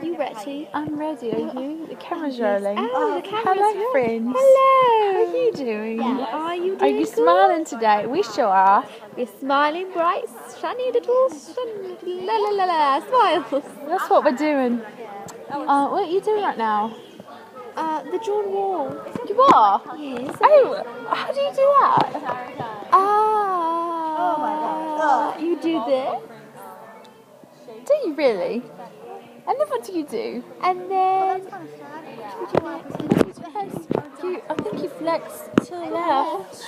you ready? I'm ready, are you? The camera's rolling. Oh, the camera's Hello, rolling. friends. Hello. How are you doing? Are you Are doing you good? smiling today? We sure are. We're smiling bright, shiny little la la la la smiles. That's what we're doing. What are you doing right now? The John Wall. You are? Yes. Oh, how do you do that? You do this, Do you really? And then what do you do? and then I think you flex to the left.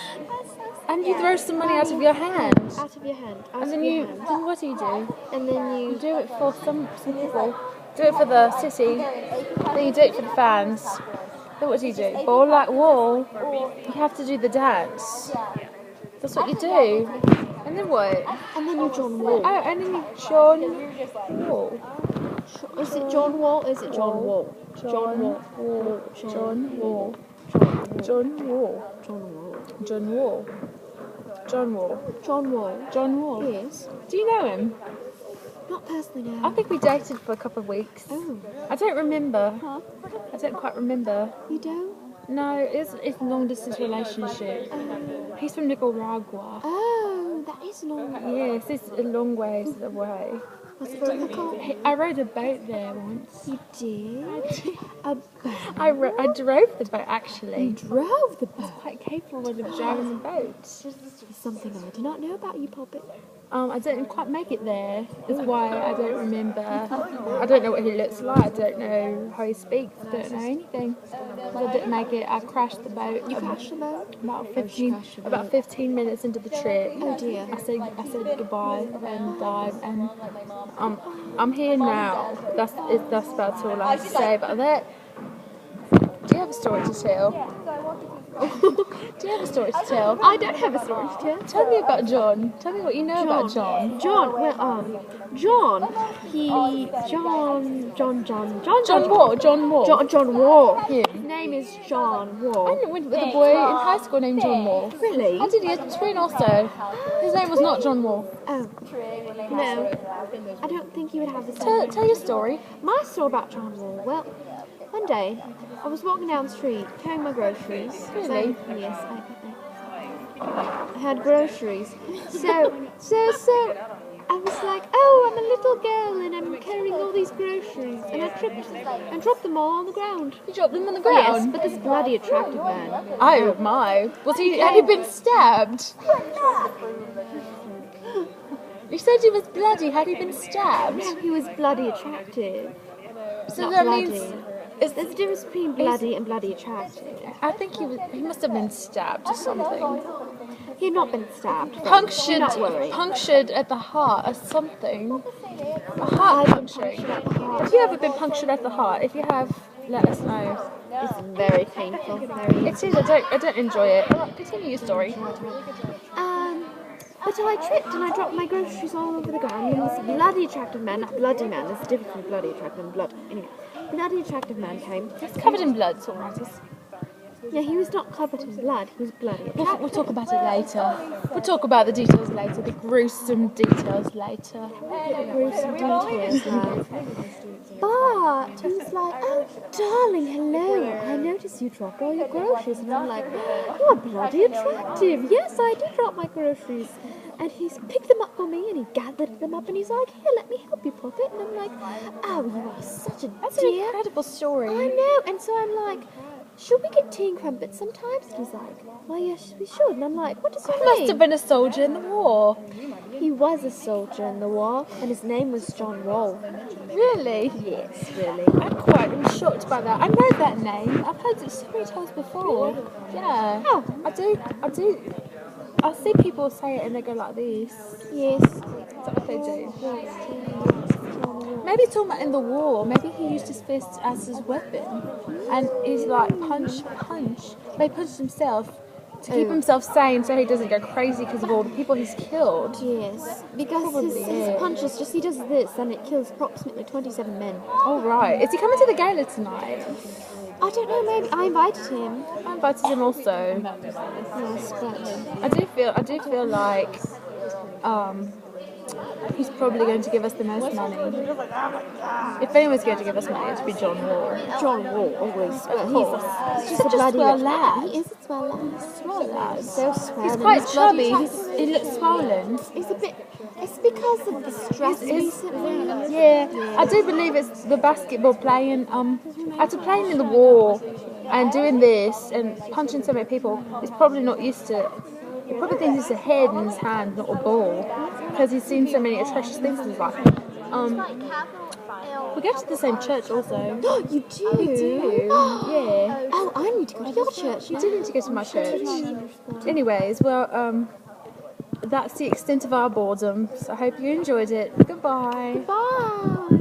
And you throw some money out of your hand. out of your hand. And then then what do you do? And then You you do it for some people. Do it for the city. Then you do it for the fans. Then what do you do? Ball like wall. You have to do the dance. That's what you do. And then what? John Wall. Oh, and then you John Wall. Is it John Wall? Or is it John Wall? John Wall. John Wall. John Wall. John Wall. John Wall. John Wall. John Wall. John Wall. Yes. Do you know him? Not personally, no. I think we dated for a couple of weeks. Oh. I don't remember. Huh? I don't quite remember. You don't? No, it's a long distance relationship. He's from Nicaragua. Oh, that is long. Yes, it's a long ways away. Was it difficult? I rode a boat there once. You did? A boat? I drove the boat actually. You drove the boat? Quite capable of driving the boat. Something I do not know about you, Poppet. I didn't quite make it there. That's why I don't remember. I don't know what he looks like. I don't know how he speaks. I don't know anything. So I didn't make it. I crashed the boat. You crashed the boat? About 15 minutes into the trip. Oh dear. I said goodbye and died, and I'm here now. That's about all I have to say about that. Do you have a story to tell? Do you have a story to tell? I don't have a story to tell. Tell me about John. Tell me what you know about John. John, well, John Wall. John Wall. John Wall. Him. His name is John Wall. I went with a boy in high school named John Wall. Really? I did. He had a twin also. His name was not John Wall. Oh. No. I don't think you would have the same. Tell your story. My story about John Wall. Well, one day I was walking down the street carrying my groceries. Really? Yes, I had groceries. So I was like, oh, I'm a little girl and I'm carrying all these groceries, and I tripped and dropped them all on the ground. You dropped them on the Yes, ground? but this bloody attractive man. Oh my. Had he been stabbed? You said he was bloody. Had he been stabbed? No, he was bloody attractive. So Not that bloody. means There's a difference between bloody and bloody attractive. I think he must have been stabbed or something. He had not been stabbed. Do Punctured not worry. at the heart or something. A heart puncturing. Have you ever been punctured at the heart? If you have, let us know. It's very painful. Very. It is. I don't enjoy it. Alright, continue your story. But I tripped and I dropped my groceries all over the ground, and this bloody attractive man, not bloody man, there's a difference between bloody attractive and blood. Anyway, bloody attractive man came. It's covered in blood, that's what matters. Yeah, he was not covered in blood, he was bloody attractive. We'll talk about it later. We'll talk about the details later, the gruesome details later. Gruesome details, love. But he was like, oh, darling, hello. I noticed you dropped all your groceries. And I'm like, you are bloody attractive. Yes, I did drop my groceries. And he's picked them up for me and he gathered them up and he's like, here, let me help you, Poppet. And I'm like, oh, you are such a That's an dear. incredible story. I know. And so I'm like, should we get tea and crumpets sometimes? And he's like, well, yes, we should. And I'm like, what does that He mean? must have been a soldier in the war. He was a soldier in the war and his name was John Wall. Really? Yes, really. I'm shocked by that. I know that name. I've heard it so many times before. Yeah. Oh. I do. I see people say it and they go like this. Yes. That's what they do. Maybe it's talking about in the war. Maybe he used his fist as his weapon. And he's like, punch. But he punched himself to keep himself sane so he doesn't go crazy because of all the people he's killed. Yes, because his punches, just he does this and it kills approximately 27 men. Oh, right. Is he coming to the gala tonight? I don't know, maybe. I invited him. I invited him also. Yes, but I do feel like he's probably going to give us the most money. If anyone's going to give us money, it would be John Wall. John Wall always. Of course. He's He's just a such a bloody swell rich lad. man. He is a swell lad. Swell lad. So swell. He's and quite bloody chubby. attractive. He looks swollen. It's a bit. It's because of the stress recently. Yeah, I do believe it's the basketball playing. After playing in the war and doing this and punching so many people, he's probably not used to. He probably thinks it's a head in his hand, not a ball, because he's seen so many atrocious things in his life. We go to the same church also. You do? We do. Yeah. Oh, I need to go to your church. You do need to go to my church. Anyways, well, that's the extent of our boredom. So I hope you enjoyed it. Goodbye. Bye.